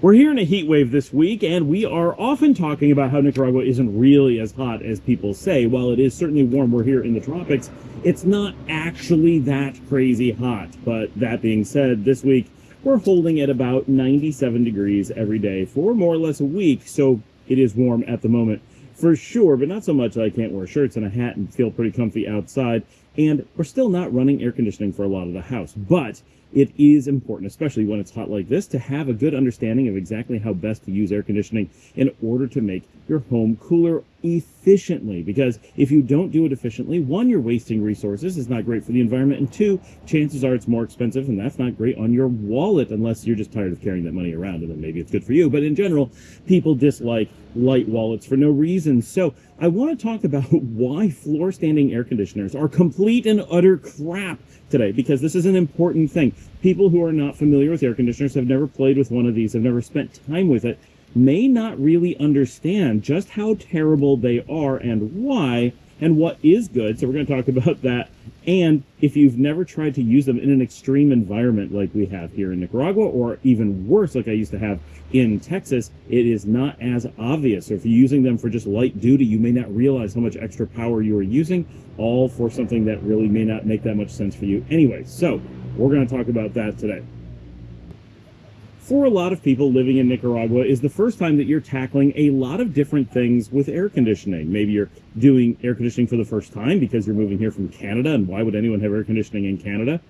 We're here in a heat wave this week, and we are often talking about how Nicaragua isn't really as hot as people say. While it is certainly warm, we're here in the tropics, it's not actually that crazy hot. But that being said, this week we're holding at about 97 degrees every day for more or less a week, so it is warm at the moment for sure, but not so much that I can't wear shirts and a hat and feel pretty comfy outside. And we're still not running air conditioning for a lot of the house, but it is important, especially when it's hot like this, to have a good understanding of exactly how best to use air conditioning in order to make your home cooler efficiently. Because if you don't do it efficiently, one, you're wasting resources, it's not great for the environment, and two, chances are it's more expensive, and that's not great on your wallet unless you're just tired of carrying that money around, and then maybe it's good for you. But in general, people dislike light wallets for no reason. So I want to talk about why floor standing air conditioners are complete and utter crap today, because this is an important thing. People who are not familiar with air conditioners, have never played with one of these, have never spent time with it, may not really understand just how terrible they are and why and what is good. So we're going to talk about that. And if you've never tried to use them in an extreme environment like we have here in Nicaragua, or even worse like I used to have in Texas, it is not as obvious. So if you're using them for just light duty, you may not realize how much extra power you are using, all for something that really may not make that much sense for you anyway. So we're going to talk about that today. For a lot of people living in Nicaragua, is the first time that you're tackling a lot of different things with air conditioning. Maybe you're doing air conditioning for the first time because you're moving here from Canada, and why would anyone have air conditioning in Canada?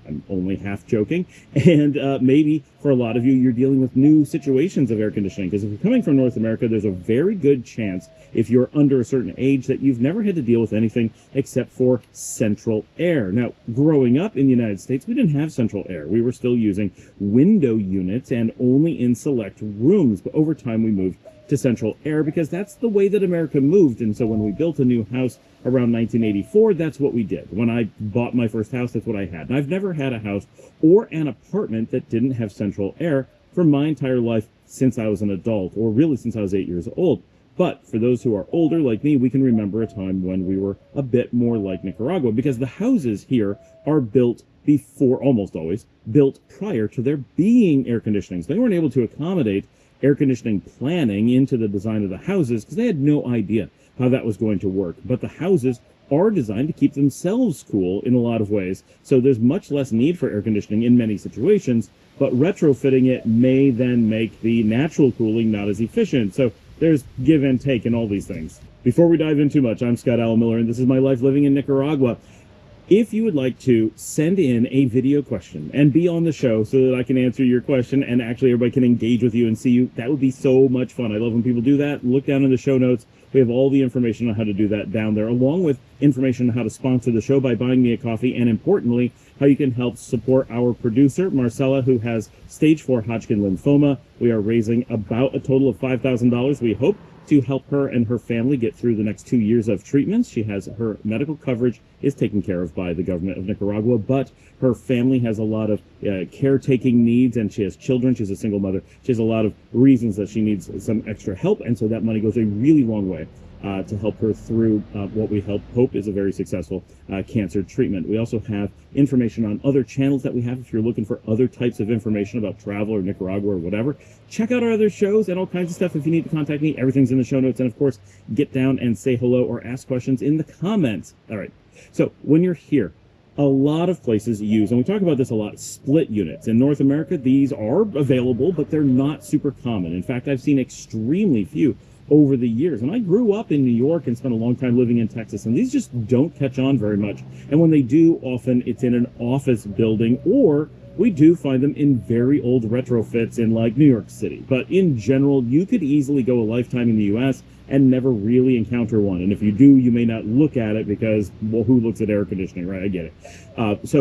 I'm only half joking. And maybe for a lot of you, you're dealing with new situations of air conditioning, because if you're coming from North America, there's a very good chance, if you're under a certain age, that you've never had to deal with anything except for central air. Now, growing up in the United States, we didn't have central air. We were still using window units and only in select rooms. But over time, we moved to central air because that's the way that America moved. And so when we built a new house around 1984, that's what we did. When I bought my first house, that's what I had. And I've never had a house or an apartment that didn't have central air for my entire life since I was an adult, or really since I was 8 years old. But for those who are older like me, we can remember a time when we were a bit more like Nicaragua, because the houses here are built before, almost always, built prior to there being air conditioning. So they weren't able to accommodate air conditioning planning into the design of the houses because they had no idea how that was going to work. But the houses are designed to keep themselves cool in a lot of ways, so there's much less need for air conditioning in many situations, but retrofitting it may then make the natural cooling not as efficient. So there's give and take in all these things. Before we dive in too much, I'm Scott Allen Miller, and this is my life living in Nicaragua. If you would like to send in a video question and be on the show so that I can answer your question and actually everybody can engage with you and see you, that would be so much fun. I love when people do that. Look down in the show notes. We have all the information on how to do that down there, along with information on how to sponsor the show by buying me a coffee, and importantly, how you can help support our producer, Marcela, who has stage 4 Hodgkin lymphoma. We are raising about a total of $5,000, we hope, to help her and her family get through the next 2 years of treatments. She has her medical coverage is taken care of by the government of Nicaragua, but her family has a lot of caretaking needs, and she has children. She's a single mother. She has a lot of reasons that she needs some extra help, and so that money goes a really long way to help her through what we hope is a very successful cancer treatment. We also have information on other channels that we have. If you're looking for other types of information about travel or Nicaragua or whatever, check out our other shows and all kinds of stuff. If you need to contact me, everything's in the show notes. And of course, get down and say hello or ask questions in the comments. All right. So when you're here, a lot of places use, and we talk about this a lot, split units. In North America, these are available, but they're not super common. In fact, I've seen extremely few over the years. And I grew up in New York and spent a long time living in Texas, and these just don't catch on very much. And when they do, often it's in an office building, or we do find them in very old retrofits in like New York City. But in general, you could easily go a lifetime in the US and never really encounter one. And if you do, you may not look at it because, well, who looks at air conditioning, right? I get it.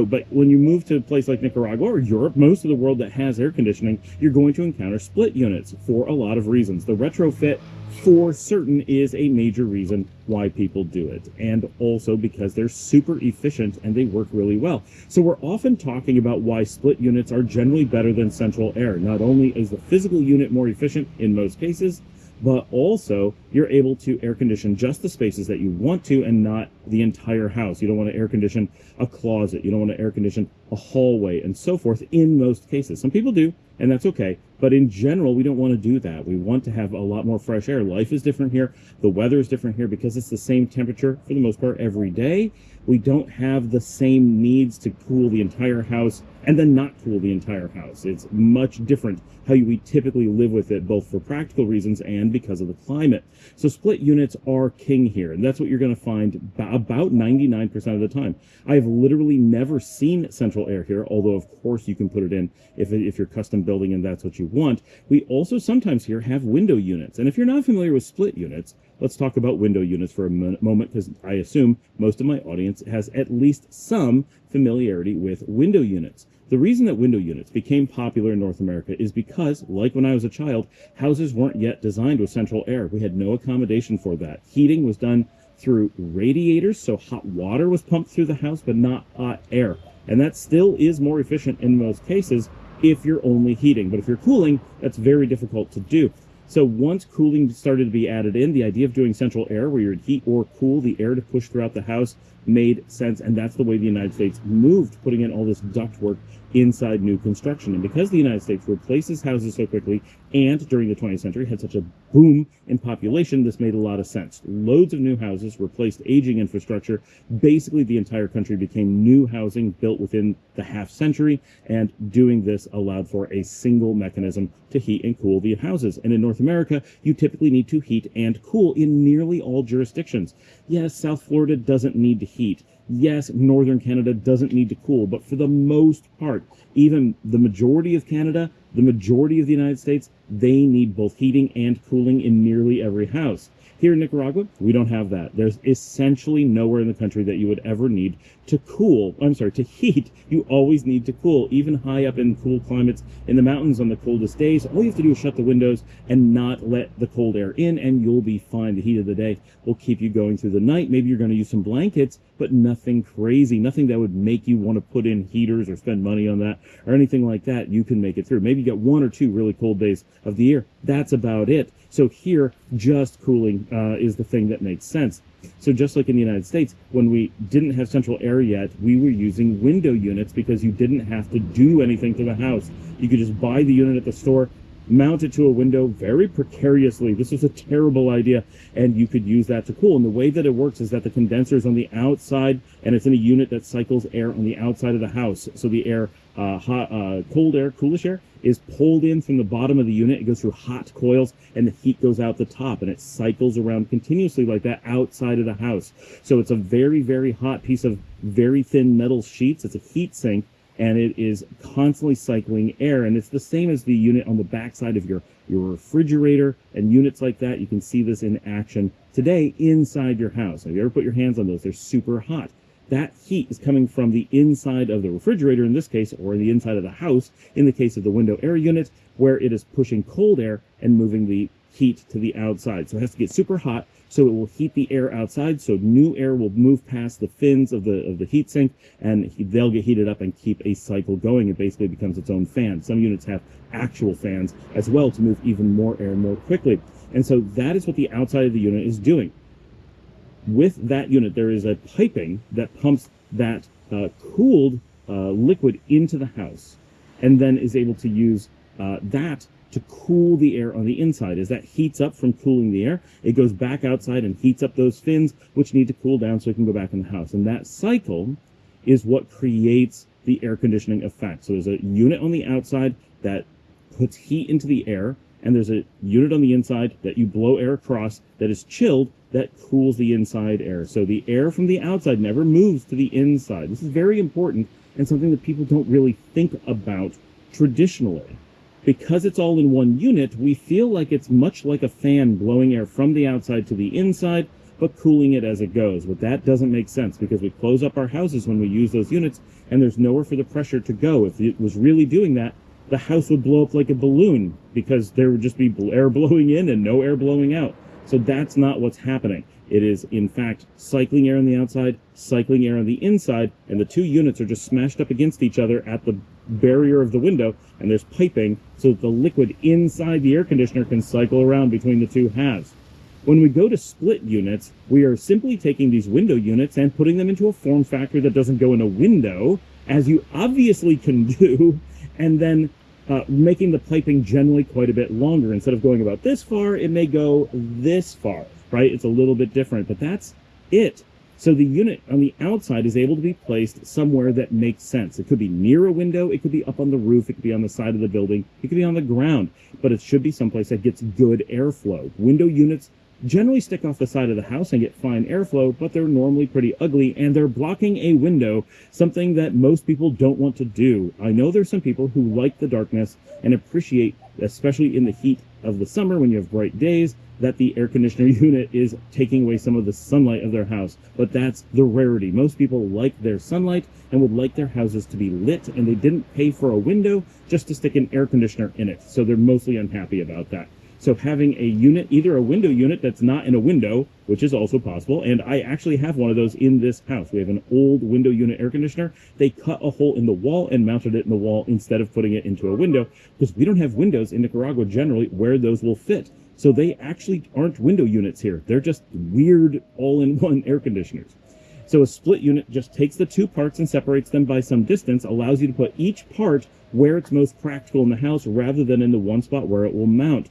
But when you move to a place like Nicaragua or Europe, most of the world that has air conditioning, you're going to encounter split units for a lot of reasons. The retrofit, for certain, is a major reason why people do it, and also because they're super efficient and they work really well. So we're often talking about why split units are generally better than central air. Not only is the physical unit more efficient in most cases, but also you're able to air condition just the spaces that you want to and not the entire house. You don't want to air condition a closet. You don't want to air condition a hallway and so forth in most cases. Some people do, and that's okay. But in general, we don't want to do that. We want to have a lot more fresh air. Life is different here. The weather is different here because it's the same temperature for the most part every day. We don't have the same needs to cool the entire house and then not cool the entire house. It's much different how we typically live with it, both for practical reasons and because of the climate. So split units are king here, and that's what you're going to find about 99% of the time. I have literally never seen central air here, although of course you can put it in if you're custom building and that's what you want. We also sometimes here have window units, and if you're not familiar with split units, let's talk about window units for a moment, because I assume most of my audience has at least some familiarity with window units. The reason that window units became popular in North America is because, like when I was a child, houses weren't yet designed with central air. We had no accommodation for that. Heating was done through radiators, so hot water was pumped through the house, but not hot air. And that still is more efficient in most cases if you're only heating. But if you're cooling, that's very difficult to do. So once cooling started to be added in, the idea of doing central air where you would heat or cool the air to push throughout the house made sense, and that's the way the United States moved, putting in all this ductwork inside new construction. And because the United States replaces houses so quickly, and during the 20th century had such a boom in population, this made a lot of sense. Loads of new houses replaced aging infrastructure. Basically, the entire country became new housing built within the half century, and doing this allowed for a single mechanism to heat and cool the houses. And in North America, you typically need to heat and cool in nearly all jurisdictions. Yes, South Florida doesn't need to heat. Yes, northern Canada doesn't need to cool, but for the most part, even the majority of Canada, the majority of the United States, they need both heating and cooling in nearly every house. Here in Nicaragua, we don't have that. There's essentially nowhere in the country that you would ever need to to heat. You always need to cool, even high up in cool climates in the mountains on the coldest days. All you have to do is shut the windows and not let the cold air in, and you'll be fine. The heat of the day will keep you going through the night. Maybe you're going to use some blankets, but nothing crazy, nothing that would make you want to put in heaters or spend money on that or anything like that. You can make it through. Maybe you get 1 or 2 really cold days of the year. That's about it. So here, just cooling is the thing that makes sense. So just like in the United States, when we didn't have central air yet, we were using window units because you didn't have to do anything to the house. You could just buy the unit at the store, mount it to a window very precariously. This was a terrible idea, and you could use that to cool. And the way that it works is that the condenser is on the outside, and it's in a unit that cycles air on the outside of the house. So the air, cold air, coolish air, is pulled in from the bottom of the unit. It goes through hot coils, and the heat goes out the top, and it cycles around continuously like that outside of the house. So it's a very, very hot piece of very thin metal sheets. It's a heat sink, and it is constantly cycling air. And it's the same as the unit on the backside of your refrigerator and units like that. You can see this in action today inside your house. Have you ever put your hands on those? They're super hot. That heat is coming from the inside of the refrigerator in this case, or the inside of the house in the case of the window air unit, where it is pushing cold air and moving the heat to the outside. So it has to get super hot, so it will heat the air outside, so new air will move past the fins of the heat sink, and they'll get heated up and keep a cycle going. It basically becomes its own fan. Some units have actual fans as well to move even more air more quickly. And so that is what the outside of the unit is doing. With that unit, there is a piping that pumps that cooled liquid into the house, and then is able to use that to cool the air on the inside. As that heats up from cooling the air, it goes back outside and heats up those fins, which need to cool down so it can go back in the house. And that cycle is what creates the air conditioning effect. So there's a unit on the outside that puts heat into the air, and there's a unit on the inside that you blow air across that is chilled, that cools the inside air. So the air from the outside never moves to the inside. This is very important, and something that people don't really think about traditionally. Because it's all in one unit, we feel like it's much like a fan blowing air from the outside to the inside, but cooling it as it goes. But that doesn't make sense, because we close up our houses when we use those units, and there's nowhere for the pressure to go. If it was really doing that, the house would blow up like a balloon, because there would just be air blowing in and no air blowing out. So that's not what's happening. It is, in fact, cycling air on the outside, cycling air on the inside, and the two units are just smashed up against each other at the barrier of the window, and there's piping so that the liquid inside the air conditioner can cycle around between the two halves. When we go to split units, we are simply taking these window units and putting them into a form factor that doesn't go in a window, as you obviously can do, and then making the piping generally quite a bit longer. Instead of going about this far, it may go this far, right? It's a little bit different, but that's it. So the unit on the outside is able to be placed somewhere that makes sense. It could be near a window, it could be up on the roof, it could be on the side of the building, it could be on the ground, but it should be someplace that gets good airflow. Window units generally stick off the side of the house and get fine airflow, but they're normally pretty ugly, and they're blocking a window, something that most people don't want to do. I know there's some people who like the darkness and appreciate, especially in the heat of the summer when you have bright days, that the air conditioner unit is taking away some of the sunlight of their house, but that's the rarity. Most people like their sunlight and would like their houses to be lit, and they didn't pay for a window just to stick an air conditioner in it, so they're mostly unhappy about that. So having a unit, either a window unit that's not in a window, which is also possible, and I actually have one of those in this house. We have an old window unit air conditioner. They cut a hole in the wall and mounted it in the wall instead of putting it into a window, because we don't have windows in Nicaragua generally where those will fit. So they actually aren't window units here. They're just weird all-in-one air conditioners. So a split unit just takes the two parts and separates them by some distance, allows you to put each part where it's most practical in the house rather than in the one spot where it will mount.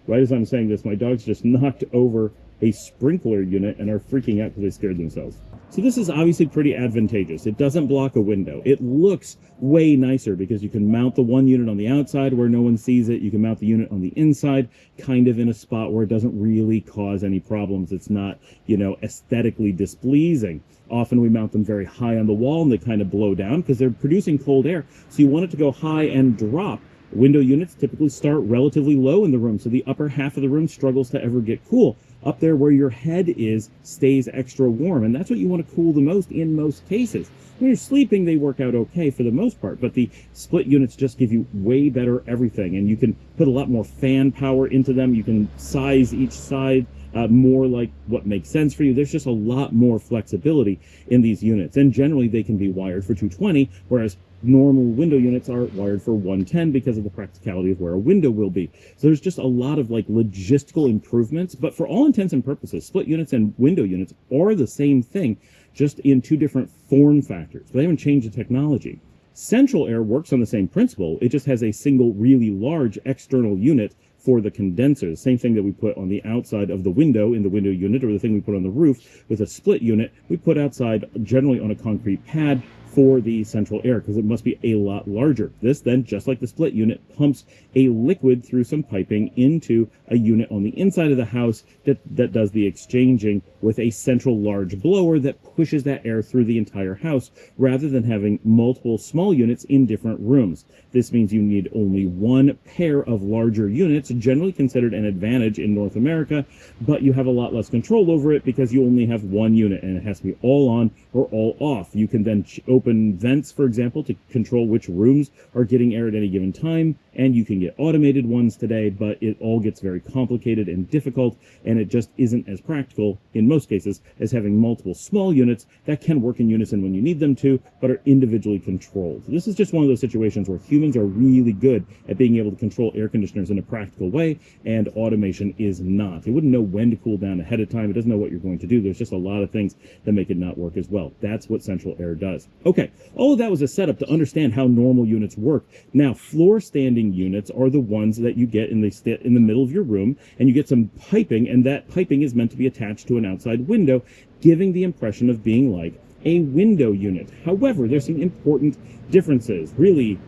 Right as I'm saying this, my dogs just knocked over a sprinkler unit and are freaking out because they scared themselves. So this is obviously pretty advantageous. It doesn't block a window. It looks way nicer because you can mount the one unit on the outside where no one sees it. You can mount the unit on the inside, kind of in a spot where it doesn't really cause any problems. It's not, you know, aesthetically displeasing. Often we mount them very high on the wall and they kind of blow down because they're producing cold air. So you want it to go high and drop. Window units typically start relatively low in the room, so the upper half of the room struggles to ever get cool. Up there where your head is stays extra warm, and that's what you want to cool the most in most cases. When you're sleeping, they work out okay for the most part, but the split units just give you way better everything, and you can put a lot more fan power into them. You can size each side more like what makes sense for you. There's just a lot more flexibility in these units, and generally they can be wired for 220, whereas normal window units are wired for 110 because of the practicality of where a window will be. So there's just a lot of like logistical improvements, but for all intents and purposes, split units and window units are the same thing, just in two different form factors. They haven't changed the technology. Central air works on the same principle. It just has a single really large external unit for the condensers. Same thing that we put on the outside of the window in the window unit, or the thing we put on the roof with a split unit, we put outside generally on a concrete pad for the central air, because it must be a lot larger. This then, just like the split unit, pumps a liquid through some piping into a unit on the inside of the house that does the exchanging with a central large blower that pushes that air through the entire house, rather than having multiple small units in different rooms. This means you need only one pair of larger units, generally considered an advantage in North America, but you have a lot less control over it because you only have one unit and it has to be all on or all off. You can then open vents, for example, to control which rooms are getting air at any given time, and you can get automated ones today, but it all gets very complicated and difficult, and it just isn't as practical in most cases as having multiple small units that can work in unison when you need them to, but are individually controlled. This is just one of those situations where humans are really good at being able to control air conditioners in a practical way, and automation is not. It wouldn't know when to cool down ahead of time. It doesn't know what you're going to do. There's just a lot of things that make it not work as well. That's what central air does. Okay, all of that was a setup to understand how normal units work. Now, floor standing units are the ones that you get in the middle of your room, and you get some piping, and that piping is meant to be attached to an outside window, giving the impression of being like a window unit. However, there's some important differences, really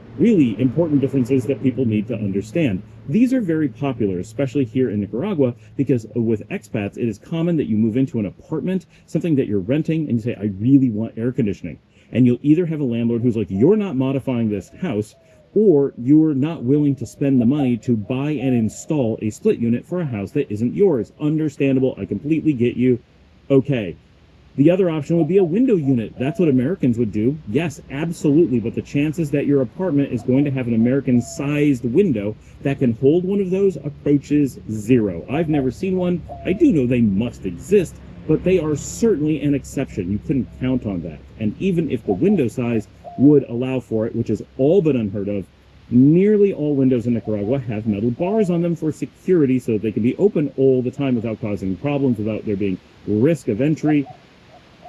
important differences that people need to understand. These are very popular, especially here in Nicaragua, because with expats, it is common that you move into an apartment, something that you're renting, and you say, I really want air conditioning. And you'll either have a landlord who's like, you're not modifying this house, or you're not willing to spend the money to buy and install a split unit for a house that isn't yours. Understandable. I completely get you. Okay. The other option would be a window unit. That's what Americans would do. Yes, absolutely. But the chances that your apartment is going to have an American-sized window that can hold one of those approaches zero. I've never seen one. I do know they must exist, but they are certainly an exception. You couldn't count on that. And even if the window size would allow for it, which is all but unheard of, Nearly all windows in Nicaragua have metal bars on them for security so that they can be open all the time without causing problems, without there being risk of entry.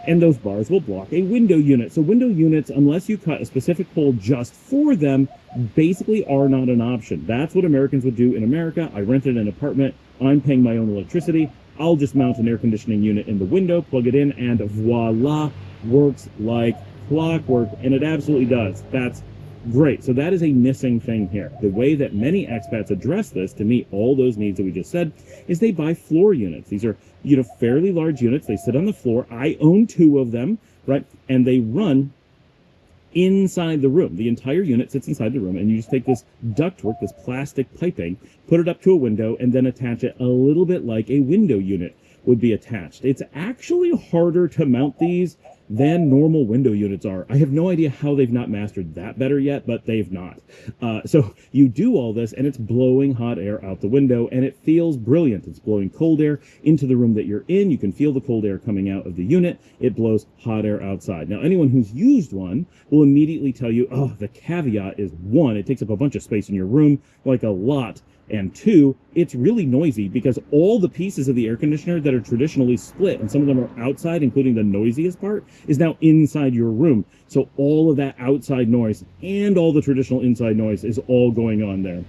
And those bars will block a window unit. So window units, unless you cut a specific hole just for them, basically are not an option. That's what Americans would do in America. I rented an apartment. I'm paying my own electricity. I'll just mount an air conditioning unit in the window, plug it in, and voila, works like clockwork. And it absolutely does. That's great. So that is a missing thing here. The way that many expats address this to meet all those needs that we just said is they buy floor units. These are, fairly large units. They sit on the floor. I own 2 of them, right? And they run inside the room. The entire unit sits inside the room, and you just take this ductwork, this plastic piping, put it up to a window, and then attach it a little bit like a window unit would be attached. It's actually harder to mount these than normal window units are. I have no idea how they've not mastered that better yet, but they've not. So you do all this, and it's blowing hot air out the window, and it feels brilliant. It's blowing cold air into the room that you're in. You can feel the cold air coming out of the unit. It blows hot air outside. Now, anyone who's used one will immediately tell you, oh, the caveat is 1, it takes up a bunch of space in your room, like a lot. And 2, it's really noisy because all the pieces of the air conditioner that are traditionally split, and some of them are outside, including the noisiest part, is now inside your room. So all of that outside noise and all the traditional inside noise is all going on there.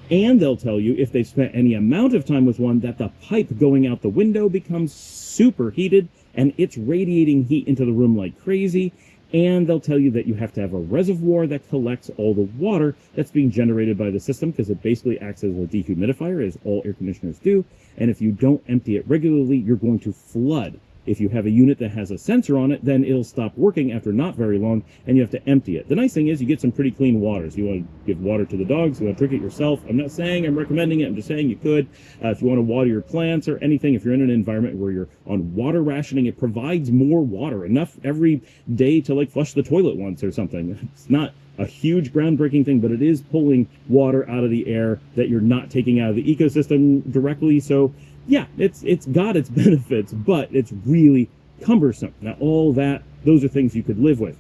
And they'll tell you, if they've spent any amount of time with one, that the pipe going out the window becomes super heated and it's radiating heat into the room like crazy. And they'll tell you that you have to have a reservoir that collects all the water that's being generated by the system, because it basically acts as a dehumidifier, as all air conditioners do. And if you don't empty it regularly, you're going to flood. If you have a unit that has a sensor on it, then it'll stop working after not very long, and you have to empty it. The nice thing is you get some pretty clean water. So you want to give water to the dogs, you want to drink it yourself. I'm not saying I'm recommending it, I'm just saying you could. If you want to water your plants or anything, if you're in an environment where you're on water rationing, it provides more water, enough every day to like flush the toilet once or something. It's not a huge groundbreaking thing, but it is pulling water out of the air that you're not taking out of the ecosystem directly. So yeah, it's got its benefits, but it's really cumbersome. Now, all that, those are things you could live with.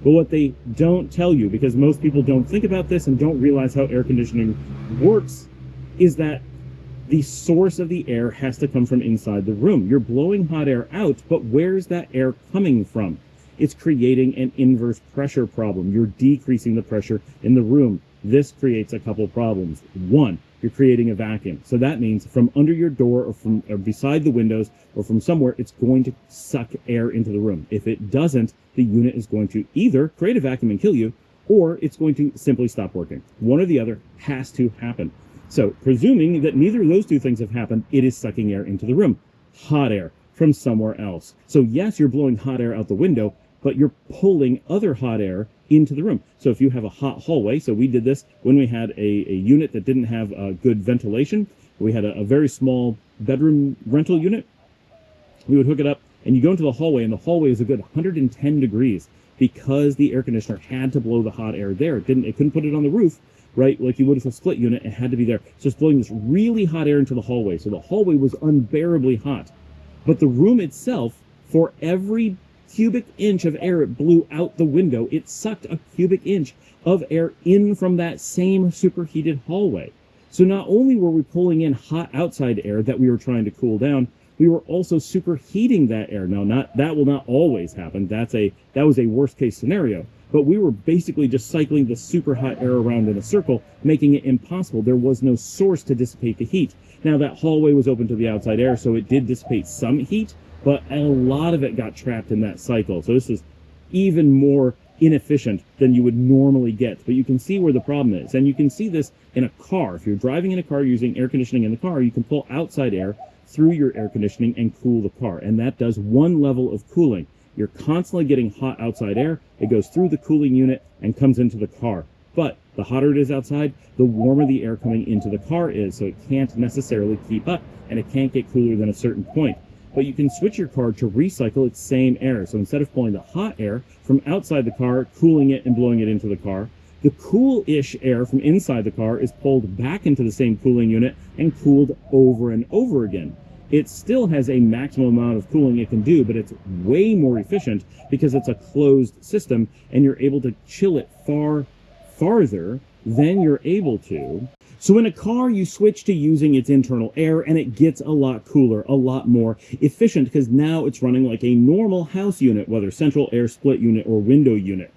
But what they don't tell you, because most people don't think about this and don't realize how air conditioning works, is that the source of the air has to come from inside the room. You're blowing hot air out, but where's that air coming from? It's creating an inverse pressure problem. You're decreasing the pressure in the room. This creates a couple problems. 1, you're creating a vacuum. So that means from under your door or beside the windows or from somewhere, it's going to suck air into the room. If it doesn't, the unit is going to either create a vacuum and kill you, or it's going to simply stop working. One or the other has to happen. So presuming that neither of those 2 things have happened, it is sucking air into the room. Hot air from somewhere else. So yes, you're blowing hot air out the window, but you're pulling other hot air into the room. So if you have a hot hallway, so we did this when we had a unit that didn't have good ventilation. We had a very small bedroom rental unit. We would hook it up, and you go into the hallway, and the hallway is a good 110 degrees because the air conditioner had to blow the hot air there. It couldn't put it on the roof, right, like you would with a split unit. It had to be there. So it's blowing this really hot air into the hallway. So the hallway was unbearably hot. But the room itself, for every cubic inch of air it blew out the window, it sucked a cubic inch of air in from that same superheated hallway. So not only were we pulling in hot outside air that we were trying to cool down, we were also superheating that air. Now, that will not always happen. That was a worst case scenario. But we were basically just cycling the super hot air around in a circle, making it impossible. There was no source to dissipate the heat. Now, that hallway was open to the outside air, so it did dissipate some heat, but a lot of it got trapped in that cycle. So this is even more inefficient than you would normally get. But you can see where the problem is. And you can see this in a car. If you're driving in a car using air conditioning in the car, you can pull outside air through your air conditioning and cool the car. And that does one level of cooling. You're constantly getting hot outside air. It goes through the cooling unit and comes into the car. But the hotter it is outside, the warmer the air coming into the car is. So it can't necessarily keep up, and it can't get cooler than a certain point. But you can switch your car to recycle its same air. So instead of pulling the hot air from outside the car, cooling it and blowing it into the car, the cool-ish air from inside the car is pulled back into the same cooling unit and cooled over and over again. It still has a maximum amount of cooling it can do, but it's way more efficient because it's a closed system and you're able to chill it farther then you're able to. So in a car, you switch to using its internal air, and it gets a lot cooler, a lot more efficient, because now it's running like a normal house unit, whether central air split unit or window unit.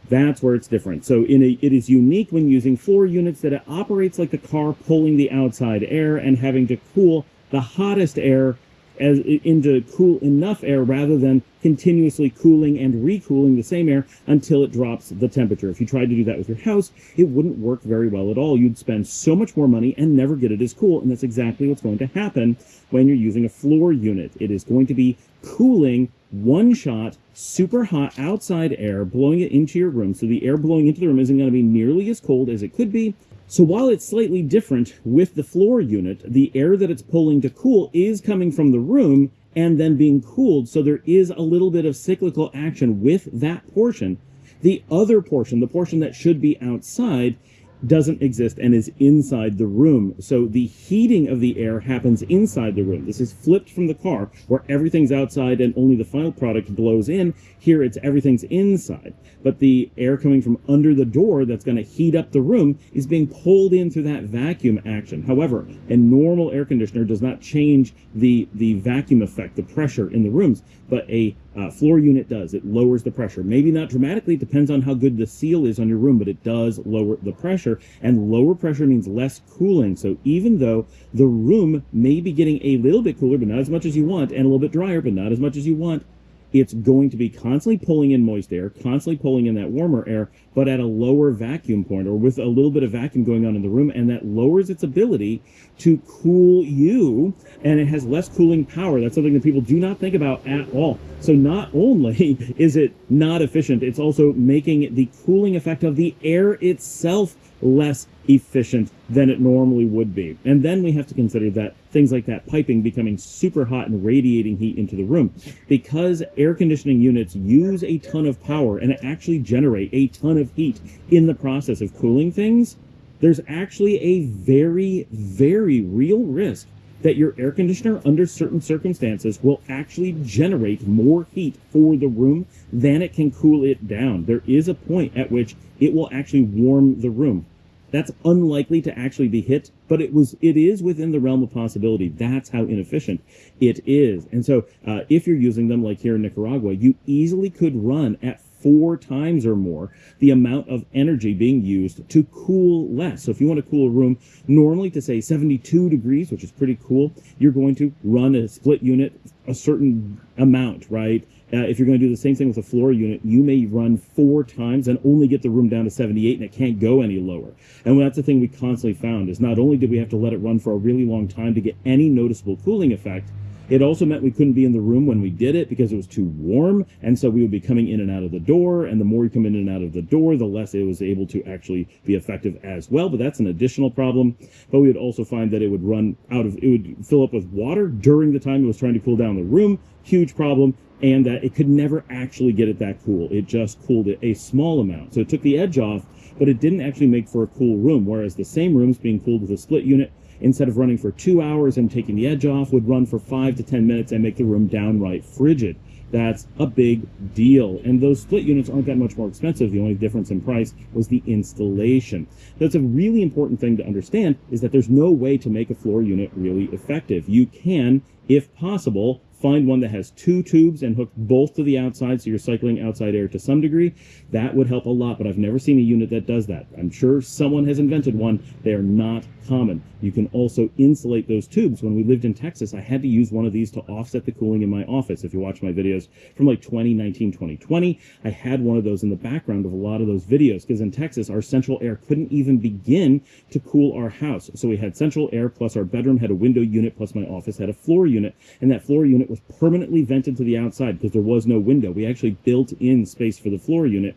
That's where it's different. So it is unique when using floor units that it operates like the car pulling the outside air and having to cool the hottest air into cool enough air rather than continuously cooling and recooling the same air until it drops the temperature. If you tried to do that with your house, it wouldn't work very well at all. You'd spend so much more money and never get it as cool, and that's exactly what's going to happen when you're using a floor unit. It is going to be cooling one shot, super hot outside air, blowing it into your room. So the air blowing into the room isn't going to be nearly as cold as it could be. So while it's slightly different with the floor unit, the air that it's pulling to cool is coming from the room and then being cooled. So there is a little bit of cyclical action with that portion. The other portion, the portion that should be outside, doesn't exist and is inside the room. So the heating of the air happens inside the room. This is flipped from the car where everything's outside and only the final product blows in. Here everything's inside. But the air coming from under the door that's going to heat up the room is being pulled in through that vacuum action. However, a normal air conditioner does not change the vacuum effect, the pressure in the rooms, but a floor unit does. It lowers the pressure. Maybe not dramatically, it depends on how good the seal is on your room, but it does lower the pressure, and lower pressure means less cooling. So even though the room may be getting a little bit cooler, but not as much as you want, and a little bit drier, but not as much as you want, it's going to be constantly pulling in moist air, constantly pulling in that warmer air, but at a lower vacuum point, or with a little bit of vacuum going on in the room, and that lowers its ability to cool you, and it has less cooling power. That's something that people do not think about at all. So not only is it not efficient, it's also making the cooling effect of the air itself less efficient than it normally would be. And then we have to consider that things like that piping becoming super hot and radiating heat into the room. Because air conditioning units use a ton of power and actually generate a ton of heat in the process of cooling things, there's actually a very, very real risk that your air conditioner, under certain circumstances, will actually generate more heat for the room than it can cool it down. There is a point at which it will actually warm the room. That's unlikely to actually be hit, but it is within the realm of possibility. That's how inefficient it is. And so if you're using them like here in Nicaragua, you easily could run at 4 times or more the amount of energy being used to cool less. So if you want to cool a room normally to say 72 degrees, which is pretty cool, you're going to run a split unit a certain amount, right? If you're going to do the same thing with a floor unit, you may run 4 times and only get the room down to 78, and it can't go any lower. And that's the thing we constantly found, is not only did we have to let it run for a really long time to get any noticeable cooling effect, it also meant we couldn't be in the room when we did it because it was too warm, and so we would be coming in and out of the door, and the more you come in and out of the door, the less it was able to actually be effective as well. But that's an additional problem. But we would also find that it would fill up with water during the time it was trying to cool down the room. Huge problem. And that it could never actually get it that cool. It just cooled it a small amount. So it took the edge off, but it didn't actually make for a cool room, whereas the same rooms being cooled with a split unit, instead of running for 2 hours and taking the edge off, would run for 5 to 10 minutes and make the room downright frigid. That's a big deal. And those split units aren't that much more expensive. The only difference in price was the installation. That's a really important thing to understand, is that there's no way to make a floor unit really effective. You can, if possible, find one that has 2 tubes and hook both to the outside, so you're cycling outside air to some degree. That would help a lot, but I've never seen a unit that does that. I'm sure someone has invented one. They are not common. You can also insulate those tubes. When we lived in Texas, I had to use one of these to offset the cooling in my office. If you watch my videos from like 2019, 2020, I had one of those in the background of a lot of those videos, because in Texas, our central air couldn't even begin to cool our house. So we had central air, plus our bedroom had a window unit, plus my office had a floor unit, and that floor unit was permanently vented to the outside because there was no window. We actually built in space for the floor unit,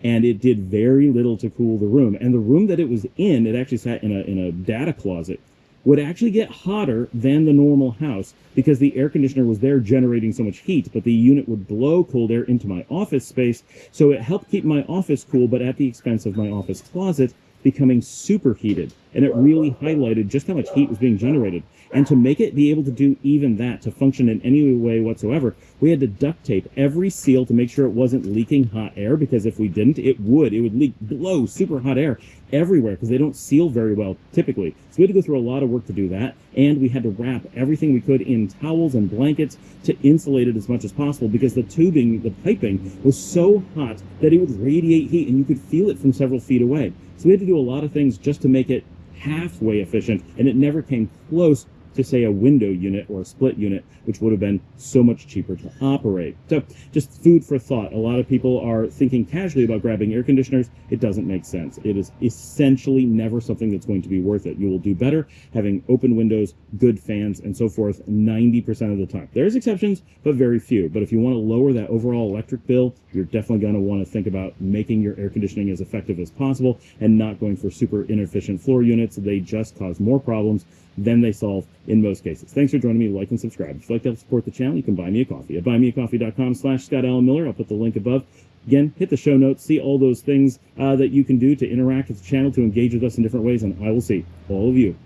and it did very little to cool the room. And the room that it was in, it actually sat in a data closet, would actually get hotter than the normal house because the air conditioner was there generating so much heat, but the unit would blow cold air into my office space. So it helped keep my office cool, but at the expense of my office closet becoming superheated. and it really highlighted just how much heat was being generated. And to make it be able to do even that, to function in any way whatsoever, we had to duct tape every seal to make sure it wasn't leaking hot air, because if we didn't, it would blow super hot air everywhere, because they don't seal very well typically. So we had to go through a lot of work to do that, and we had to wrap everything we could in towels and blankets to insulate it as much as possible, because the tubing, the piping, was so hot that it would radiate heat and you could feel it from several feet away. So we had to do a lot of things just to make it halfway efficient, and it never came close to, say, a window unit or a split unit, which would have been so much cheaper to operate. So just food for thought. A lot of people are thinking casually about grabbing air conditioners. It doesn't make sense. It is essentially never something that's going to be worth it. You will do better having open windows, good fans, and so forth 90% of the time. There's exceptions, but very few. But if you want to lower that overall electric bill, you're definitely going to want to think about making your air conditioning as effective as possible and not going for super inefficient floor units. They just cause more problems than they solve in most cases. Thanks for joining me. Like and subscribe. If you'd like to help support the channel, you can buy me a coffee at buymeacoffee.com/ScottAllenMiller. I'll put the link above. Again, hit the show notes, see all those things that you can do to interact with the channel, to engage with us in different ways, and I will see all of you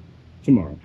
tomorrow.